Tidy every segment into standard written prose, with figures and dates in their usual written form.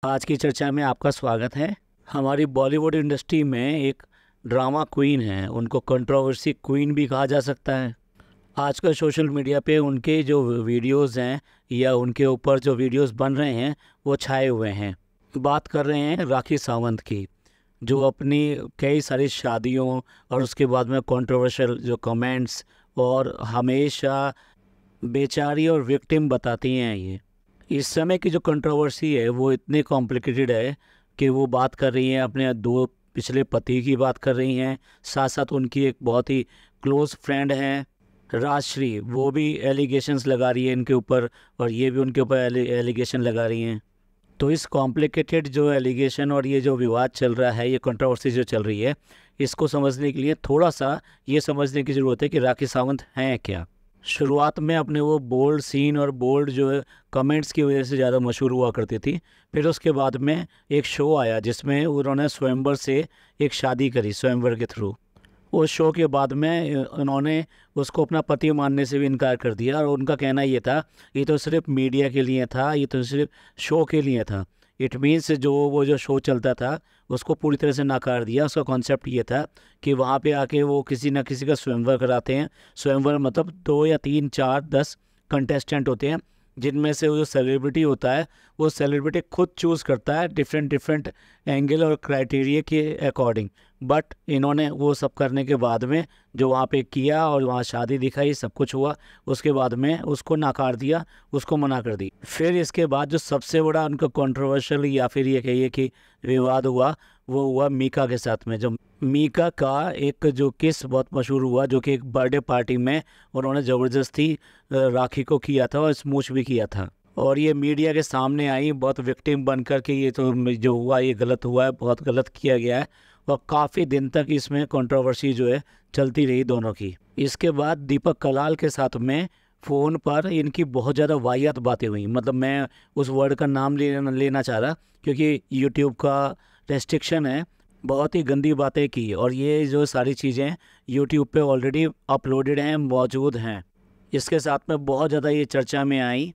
आज की चर्चा में आपका स्वागत है। हमारी बॉलीवुड इंडस्ट्री में एक ड्रामा क्वीन है, उनको कंट्रोवर्सी क्वीन भी कहा जा सकता है। आजकल सोशल मीडिया पे उनके जो वीडियोस हैं या उनके ऊपर जो वीडियोस बन रहे हैं वो छाए हुए हैं। बात कर रहे हैं राखी सावंत की, जो अपनी कई सारी शादियों और उसके बाद में कंट्रोवर्शियल जो कमेंट्स और हमेशा बेचारी और विक्टिम बताती हैं। ये इस समय की जो कंट्रोवर्सी है वो इतनी कॉम्प्लिकेटेड है कि वो बात कर रही हैं अपने दो पिछले पति की बात कर रही हैं, साथ साथ उनकी एक बहुत ही क्लोज फ्रेंड हैं राजश्री, वो भी एलिगेशंस लगा रही है इनके ऊपर और ये भी उनके ऊपर एलिगेशन लगा रही हैं। तो इस कॉम्प्लिकेटेड जो एलिगेशन और ये जो विवाद चल रहा है, ये कंट्रोवर्सी जो चल रही है, इसको समझने के लिए थोड़ा सा ये समझने की ज़रूरत है कि राखी सावंत हैं क्या। शुरुआत में अपने वो बोल्ड सीन और बोल्ड जो है कमेंट्स की वजह से ज़्यादा मशहूर हुआ करती थी। फिर उसके बाद में एक शो आया जिसमें उन्होंने स्वयंवर से एक शादी करी, स्वयंवर के थ्रू। उस शो के बाद में उन्होंने उसको अपना पति मानने से भी इनकार कर दिया और उनका कहना ये था ये तो सिर्फ मीडिया के लिए था, ये तो सिर्फ शो के लिए था। इट मीन्स जो शो चलता था उसको पूरी तरह से नकार दिया। उसका कॉन्सेप्ट ये था कि वहाँ पे आके वो किसी ना किसी का स्वयंवर कराते हैं। स्वयंवर मतलब 2 या 3 4 10 कंटेस्टेंट होते हैं, जिनमें से वो जो सेलिब्रिटी होता है वो सेलिब्रिटी खुद चूज़ करता है डिफरेंट डिफरेंट एंगल और क्राइटेरिया के अकॉर्डिंग। बट इन्होंने वो सब करने के बाद में जो वहाँ पे किया और वहाँ शादी दिखाई, सब कुछ हुआ, उसके बाद में उसको नकार दिया, उसको मना कर दी। फिर इसके बाद जो सबसे बड़ा उनका कंट्रोवर्शियल या फिर ये कहिए कि विवाद हुआ, वो हुआ मीका के साथ में। जो मीका का एक जो किस बहुत मशहूर हुआ, जो कि एक बर्थडे पार्टी में उन्होंने ज़बरदस्ती राखी को किया था और स्मूच भी किया था। और ये मीडिया के सामने आई बहुत विक्टिम बनकर के ये तो जो हुआ ये गलत हुआ है, बहुत गलत किया गया है। और काफ़ी दिन तक इसमें कंट्रोवर्सी जो है चलती रही दोनों की। इसके बाद दीपक कलाल के साथ में फ़ोन पर इनकी बहुत ज़्यादा वाहियात बातें हुई। मतलब मैं उस वर्ड का नाम लेना चाह रहा, क्योंकि यूट्यूब का रेस्ट्रिक्शन है। बहुत ही गंदी बातें की और ये जो सारी चीज़ें यूट्यूब पे ऑलरेडी अपलोडेड हैं, मौजूद हैं। इसके साथ में बहुत ज़्यादा ये चर्चा में आई।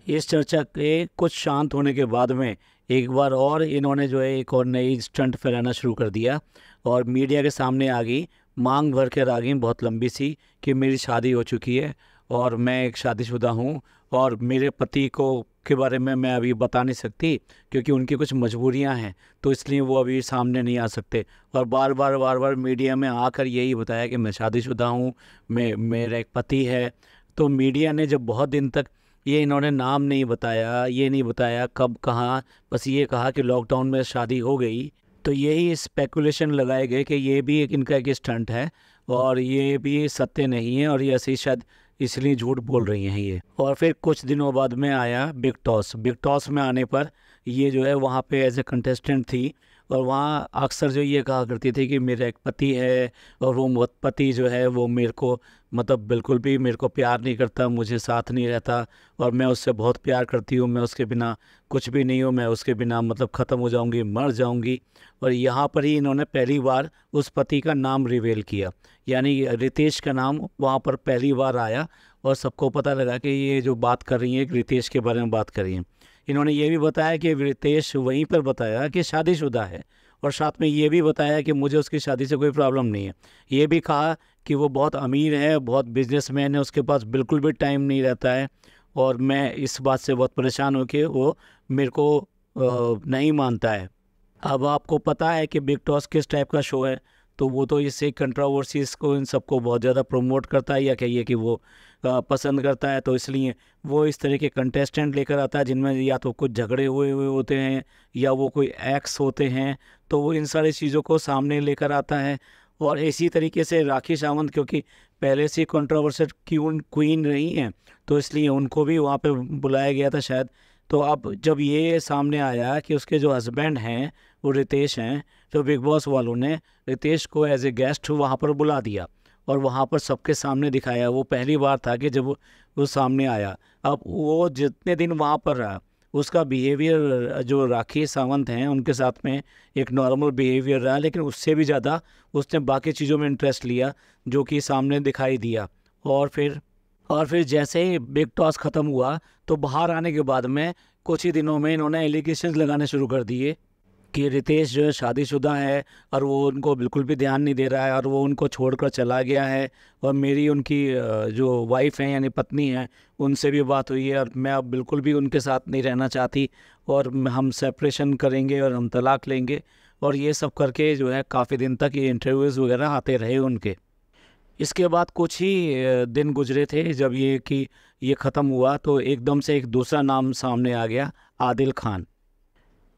इस चर्चा के कुछ शांत होने के बाद में एक बार और इन्होंने जो है एक और नई स्टंट फैलाना शुरू कर दिया और मीडिया के सामने आ गई, मांग भर कर आ गई बहुत लंबी सी, कि मेरी शादी हो चुकी है और मैं एक शादीशुदा हूँ और मेरे पति को के बारे में मैं अभी बता नहीं सकती क्योंकि उनकी कुछ मजबूरियाँ हैं, तो इसलिए वो अभी सामने नहीं आ सकते। और बार बार मीडिया में आकर यही बताया कि मैं शादीशुदा हूँ, मेरा एक पति है। तो मीडिया ने जब बहुत दिन तक ये इन्होंने नाम नहीं बताया, ये नहीं बताया कब कहाँ, बस ये कहा कि लॉकडाउन में शादी हो गई, तो यही स्पेकुलेशन लगाए गए कि ये भी एक इनका एक स्टंट है और ये भी सत्य नहीं है और ये ऐसे ही शायद इसलिए झूठ बोल रही हैं ये। और फिर कुछ दिनों बाद में आया बिग टॉस। बिग टॉस में आने पर ये जो है वहाँ पे एज ए कंटेस्टेंट थी और वहाँ अक्सर जो ये कहा करती थी कि मेरा एक पति है और वो पति जो है वो मेरे को मतलब बिल्कुल भी मेरे को प्यार नहीं करता, मुझे साथ नहीं रहता और मैं उससे बहुत प्यार करती हूँ, मैं उसके बिना कुछ भी नहीं हूँ, मैं उसके बिना मतलब ख़त्म हो जाऊँगी, मर जाऊँगी। और यहाँ पर ही इन्होंने पहली बार उस पति का नाम रिवील किया, यानी रितेश का नाम वहाँ पर पहली बार आया और सबको पता लगा कि ये जो बात कर रही हैं एक रितेश के बारे में बात कर रही हैं। इन्होंने ये भी बताया कि रितेश वहीं पर बताया कि शादीशुदा है और साथ में ये भी बताया कि मुझे उसकी शादी से कोई प्रॉब्लम नहीं है। ये भी कहा कि वो बहुत अमीर है, बहुत बिजनेसमैन है, उसके पास बिल्कुल भी टाइम नहीं रहता है और मैं इस बात से बहुत परेशान हूँ कि वो मेरे को नहीं मानता है। अब आपको पता है कि बिग टॉस किस टाइप का शो है, तो वो तो इससे कंट्रोवर्सीज को इन सबको बहुत ज़्यादा प्रमोट करता है या कहिए कि वो पसंद करता है। तो इसलिए वो इस तरह के कंटेस्टेंट लेकर आता है जिनमें या तो कुछ झगड़े हुए हुए होते हैं या वो कोई एक्स होते हैं, तो वो इन सारी चीज़ों को सामने लेकर आता है। और इसी तरीके से राखी सावंत क्योंकि पहले से कंट्रोवर्शियल क्वीन रही हैं, तो इसलिए उनको भी वहाँ पे बुलाया गया था शायद। तो अब जब ये सामने आया कि उसके जो हस्बैंड हैं वो रितेश हैं, तो बिग बॉस वालों ने रितेश को एज ए गेस्ट वहाँ पर बुला दिया और वहाँ पर सबके सामने दिखाया। वो पहली बार था कि जब वो सामने आया। अब वो जितने दिन वहाँ पर रहा उसका बिहेवियर जो राखी सावंत हैं उनके साथ में एक नॉर्मल बिहेवियर रहा, लेकिन उससे भी ज़्यादा उसने बाकी चीज़ों में इंटरेस्ट लिया जो कि सामने दिखाई दिया। और फिर जैसे ही बिग टॉस ख़त्म हुआ तो बाहर आने के बाद में कुछ ही दिनों में इन्होंने एलिगेशंस लगाने शुरू कर दिए कि रितेश जो है शादीशुदा है और वो उनको बिल्कुल भी ध्यान नहीं दे रहा है और वो उनको छोड़कर चला गया है। और मेरी उनकी जो वाइफ है यानी पत्नी है, उनसे भी बात हुई है और मैं अब बिल्कुल भी उनके साथ नहीं रहना चाहती और हम सेपरेशन करेंगे और हम तलाक लेंगे। और ये सब करके जो है काफ़ी दिन तक ये इंटरव्यूज़ वगैरह आते रहे उनके। इसके बाद कुछ ही दिन गुजरे थे जब ये ख़त्म हुआ तो एकदम से एक दूसरा नाम सामने आ गया, आदिल खान।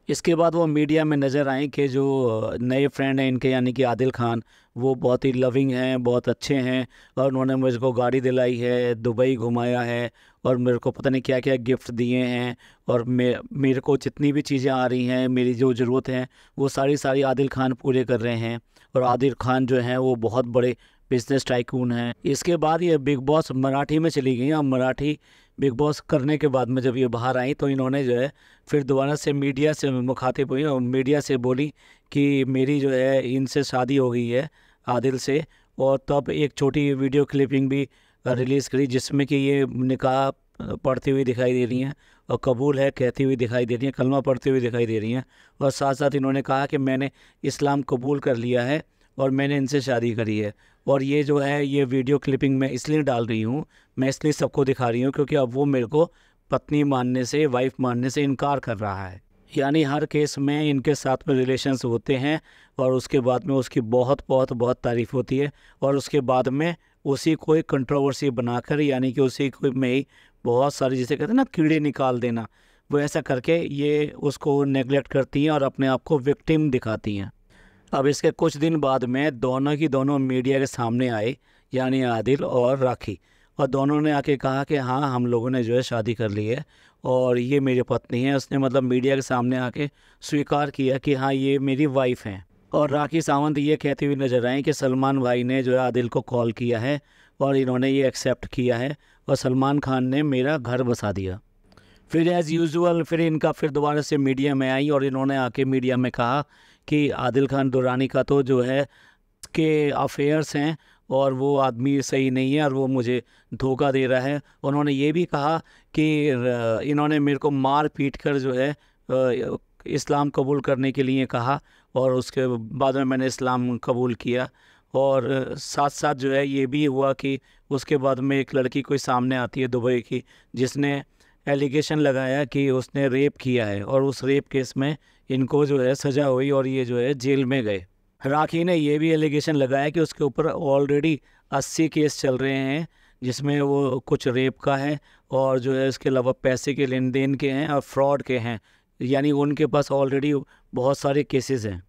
इसके बाद वो मीडिया में नज़र आए कि जो नए फ्रेंड हैं इनके यानी कि आदिल खान, वो बहुत ही लविंग हैं, बहुत अच्छे हैं और उन्होंने मुझको गाड़ी दिलाई है, दुबई घुमाया है और मेरे को पता नहीं क्या क्या गिफ्ट दिए हैं। और मेरे को जितनी भी चीज़ें आ रही हैं, मेरी जो ज़रूरत है वो सारी आदिल खान पूरे कर रहे हैं। और आदिल खान जो हैं वो बहुत बड़े बिजनेस टाइकून हैं। इसके बाद ये बिग बॉस मराठी में चली गई। और मराठी बिग बॉस करने के बाद में जब ये बाहर आई तो इन्होंने जो है फिर दोबारा से मीडिया से मुखातिब हुई और मीडिया से बोली कि मेरी जो है इनसे शादी हो गई है, आदिल से। और तब एक छोटी वीडियो क्लिपिंग भी रिलीज़ करी जिसमें कि ये निकाह पढ़ती हुई दिखाई दे रही हैं और कबूल है कहती हुई दिखाई दे रही हैं, कलमा पढ़ती हुई दिखाई दे रही हैं। और साथ साथ इन्होंने कहा कि मैंने इस्लाम कबूल कर लिया है और मैंने इनसे शादी करी है। और ये जो है ये वीडियो क्लिपिंग मैं इसलिए डाल रही हूँ, मैं इसलिए सबको दिखा रही हूँ क्योंकि अब वो मेरे को पत्नी मानने से, वाइफ मानने से इनकार कर रहा है। यानी हर केस में इनके साथ में रिलेशंस होते हैं और उसके बाद में उसकी बहुत बहुत बहुत तारीफ़ होती है और उसके बाद में उसी को एक कंट्रोवर्सी बनाकर यानी कि उसी को में ही बहुत सारी जिसे कहते हैं ना कीड़े निकाल देना, वो ऐसा करके ये उसको नेगलेक्ट करती हैं और अपने आप को विक्टिम दिखाती हैं। अब इसके कुछ दिन बाद में दोनों की दोनों मीडिया के सामने आए, यानी आदिल और राखी, और दोनों ने आके कहा कि हाँ हम लोगों ने जो है शादी कर ली है और ये मेरी पत्नी है। उसने मतलब मीडिया के सामने आके स्वीकार किया कि हाँ ये मेरी वाइफ हैं। और राखी सावंत ये कहती हुई नजर आई कि सलमान भाई ने जो है आदिल को कॉल किया है और इन्होंने ये एक्सेप्ट किया है और सलमान खान ने मेरा घर बसा दिया। फिर एज़ यूजुअल फिर इनका फिर दोबारा से मीडिया में आई और इन्होंने आके मीडिया में कहा कि आदिल खान दुरानी का तो जो है के अफेयर्स हैं और वो आदमी सही नहीं है और वो मुझे धोखा दे रहा है। उन्होंने ये भी कहा कि इन्होंने मेरे को मार पीट कर जो है इस्लाम कबूल करने के लिए कहा और उसके बाद में मैंने इस्लाम कबूल किया। और साथ साथ जो है ये भी हुआ कि उसके बाद में एक लड़की कोई सामने आती है दुबई की जिसने एलिगेशन लगाया कि उसने रेप किया है और उस रेप केस में इनको जो है सज़ा हुई और ये जो है जेल में गए। राखी ने ये भी एलिगेशन लगाया कि उसके ऊपर ऑलरेडी 80 केस चल रहे हैं जिसमें वो कुछ रेप का है और जो है इसके अलावा पैसे के लेन देन के हैं और फ्रॉड के हैं, यानी उनके पास ऑलरेडी बहुत सारे केसेस हैं।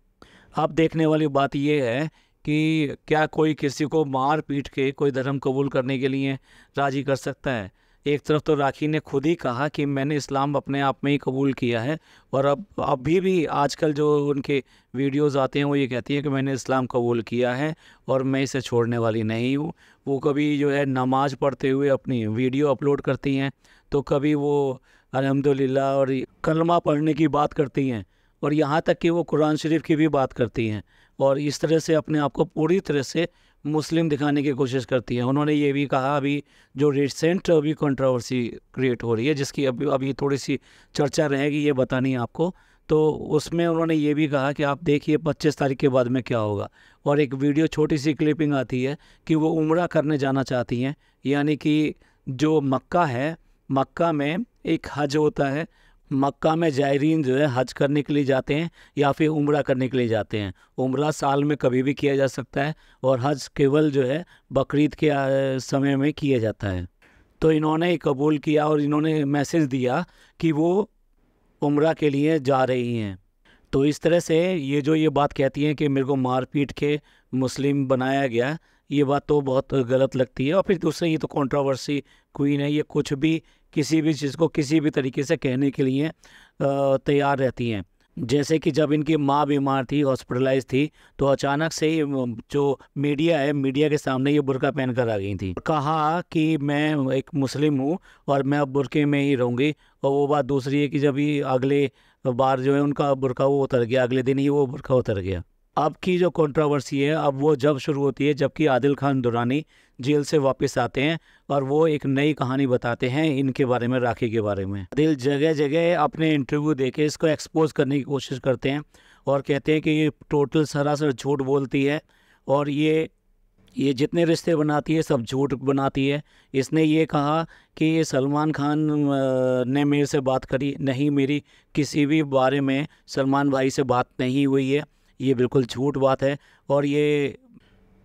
अब देखने वाली बात ये है कि क्या कोई किसी को मार पीट के कोई धर्म कबूल करने के लिए राज़ी कर सकता है। एक तरफ तो राखी ने खुद ही कहा कि मैंने इस्लाम अपने आप में ही कबूल किया है और अब अभी भी आजकल जो उनके वीडियोस आते हैं वो ये कहती है कि मैंने इस्लाम कबूल किया है और मैं इसे छोड़ने वाली नहीं हूँ। वो कभी जो है नमाज़ पढ़ते हुए अपनी वीडियो अपलोड करती हैं तो कभी वो अल्हम्दुलिल्लाह और कलमा पढ़ने की बात करती हैं और यहाँ तक कि वो कुरान शरीफ की भी बात करती हैं और इस तरह से अपने आप को पूरी तरह से मुस्लिम दिखाने की कोशिश करती हैं। उन्होंने ये भी कहा अभी जो रिसेंट अभी कंट्रोवर्सी क्रिएट हो रही है जिसकी अभी थोड़ी सी चर्चा रहेगी ये बतानी आपको, तो उसमें उन्होंने ये भी कहा कि आप देखिए 25 तारीख के बाद में क्या होगा। और एक वीडियो छोटी सी क्लिपिंग आती है कि वो उम्रा करने जाना चाहती हैं, यानी कि जो मक्का है, मक्का में एक हज होता है, मक्का में जायरीन जो है हज करने के लिए जाते हैं या फिर उम्रा करने के लिए जाते हैं। उम्रा साल में कभी भी किया जा सकता है और हज केवल जो है बकरीद के समय में किया जाता है। तो इन्होंने कबूल किया और इन्होंने मैसेज दिया कि वो उम्रा के लिए जा रही हैं। तो इस तरह से ये बात कहती हैं कि मेरे को मार पीट के मुस्लिम बनाया गया, ये बात तो बहुत गलत लगती है। और फिर दूसरा ये तो कंट्रोवर्सी क्वीन है, ये कुछ भी किसी भी चीज़ को किसी भी तरीके से कहने के लिए तैयार रहती हैं। जैसे कि जब इनकी माँ बीमार थी, हॉस्पिटलाइज थी, तो अचानक से ही जो मीडिया है, मीडिया के सामने ये बुर्का पहन कर आ गई थी, कहा कि मैं एक मुस्लिम हूँ और मैं अब बुर्के में ही रहूँगी। और वो बात दूसरी है कि जब ही अगले बार जो है उनका बुर्का वो उतर गया, अगले दिन ही वो बुर्का उतर गया। अब की जो कंट्रोवर्सी है अब वो जब शुरू होती है जबकि आदिल खान दुरानी जेल से वापस आते हैं और वो एक नई कहानी बताते हैं इनके बारे में, राखी के बारे में। आदिल जगह जगह अपने इंटरव्यू देके इसको एक्सपोज करने की कोशिश करते हैं और कहते हैं कि ये टोटल सरासर झूठ बोलती है और ये जितने रिश्ते बनाती है सब झूठ बनाती है। इसने ये कहा कि ये सलमान खान ने मेरे से बात करी, नहीं मेरी किसी भी बारे में सलमान भाई से बात नहीं हुई है, ये बिल्कुल झूठ बात है। और ये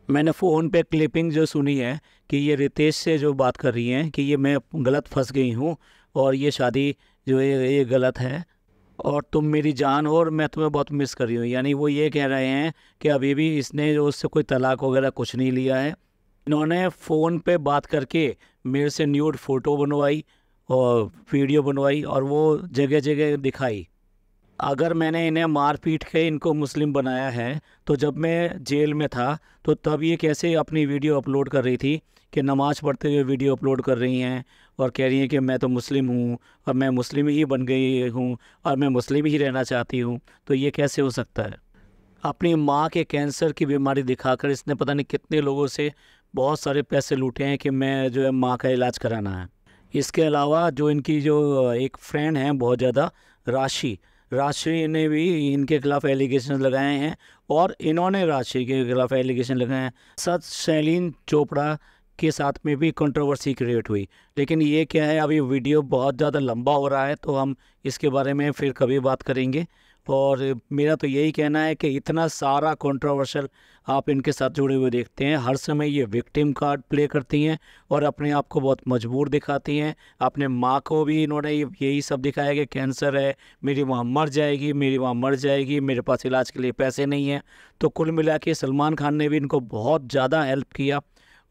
मैंने फ़ोन पे क्लिपिंग जो सुनी है कि ये रितेश से जो बात कर रही हैं कि ये मैं गलत फंस गई हूँ और ये शादी जो है ये गलत है और तुम मेरी जान हो और मैं तुम्हें बहुत मिस कर रही हूँ। यानी वो ये कह रहे हैं कि अभी भी इसने जो उससे कोई तलाक वगैरह कुछ नहीं लिया है। इन्होंने फ़ोन पे बात करके मेरे से न्यूड फ़ोटो बनवाई और वीडियो बनवाई और वो जगह जगह दिखाई। अगर मैंने इन्हें मार पीट के इनको मुस्लिम बनाया है तो जब मैं जेल में था तो तब ये कैसे अपनी वीडियो अपलोड कर रही थी कि नमाज़ पढ़ते हुए वीडियो अपलोड कर रही हैं और कह रही हैं कि मैं तो मुस्लिम हूँ और मैं मुस्लिम ही बन गई हूँ और मैं मुस्लिम ही रहना चाहती हूँ। तो ये कैसे हो सकता है? अपनी माँ के कैंसर की बीमारी दिखाकर इसने पता नहीं कितने लोगों से बहुत सारे पैसे लूटे हैं कि मैं जो है माँ का इलाज कराना है। इसके अलावा जो इनकी जो एक फ्रेंड हैं बहुत ज़्यादा, राशि ने भी इनके खिलाफ एलिगेशन लगाए हैं और इन्होंने राशि के खिलाफ एलिगेशन लगाए हैं। सच शैलीन चोपड़ा के साथ में भी कंट्रोवर्सी क्रिएट हुई। लेकिन ये क्या है, अभी वीडियो बहुत ज़्यादा लंबा हो रहा है तो हम इसके बारे में फिर कभी बात करेंगे। और मेरा तो यही कहना है कि इतना सारा कंट्रोवर्शियल आप इनके साथ जुड़े हुए देखते हैं, हर समय ये विक्टिम कार्ड प्ले करती हैं और अपने आप को बहुत मजबूर दिखाती हैं। अपने माँ को भी इन्होंने यही सब दिखाया कि कैंसर है, मेरी माँ मर जाएगी, मेरी माँ मर जाएगी, मेरे पास इलाज के लिए पैसे नहीं हैं। तो कुल मिला के सलमान खान ने भी इनको बहुत ज़्यादा हेल्प किया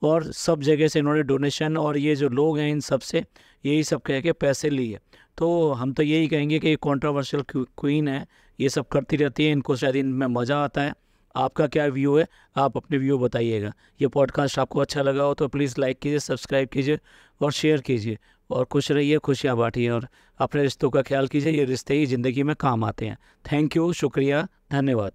और सब जगह से इन्होंने डोनेशन और ये जो लोग हैं इन सब से यही सब कह के पैसे लिए। तो हम तो यही कहेंगे कि कंट्रोवर्शियल क्वीन है, ये सब करती रहती है, इनको शायद इनमें मज़ा आता है। आपका क्या व्यू है, आप अपने व्यू बताइएगा। ये पॉडकास्ट आपको अच्छा लगा हो तो प्लीज़ लाइक कीजिए, सब्सक्राइब कीजिए और शेयर कीजिए और खुश रहिए, खुशियाँ बांटिए और अपने रिश्तों का ख्याल कीजिए। ये रिश्ते ही ज़िंदगी में काम आते हैं। थैंक यू, शुक्रिया, धन्यवाद।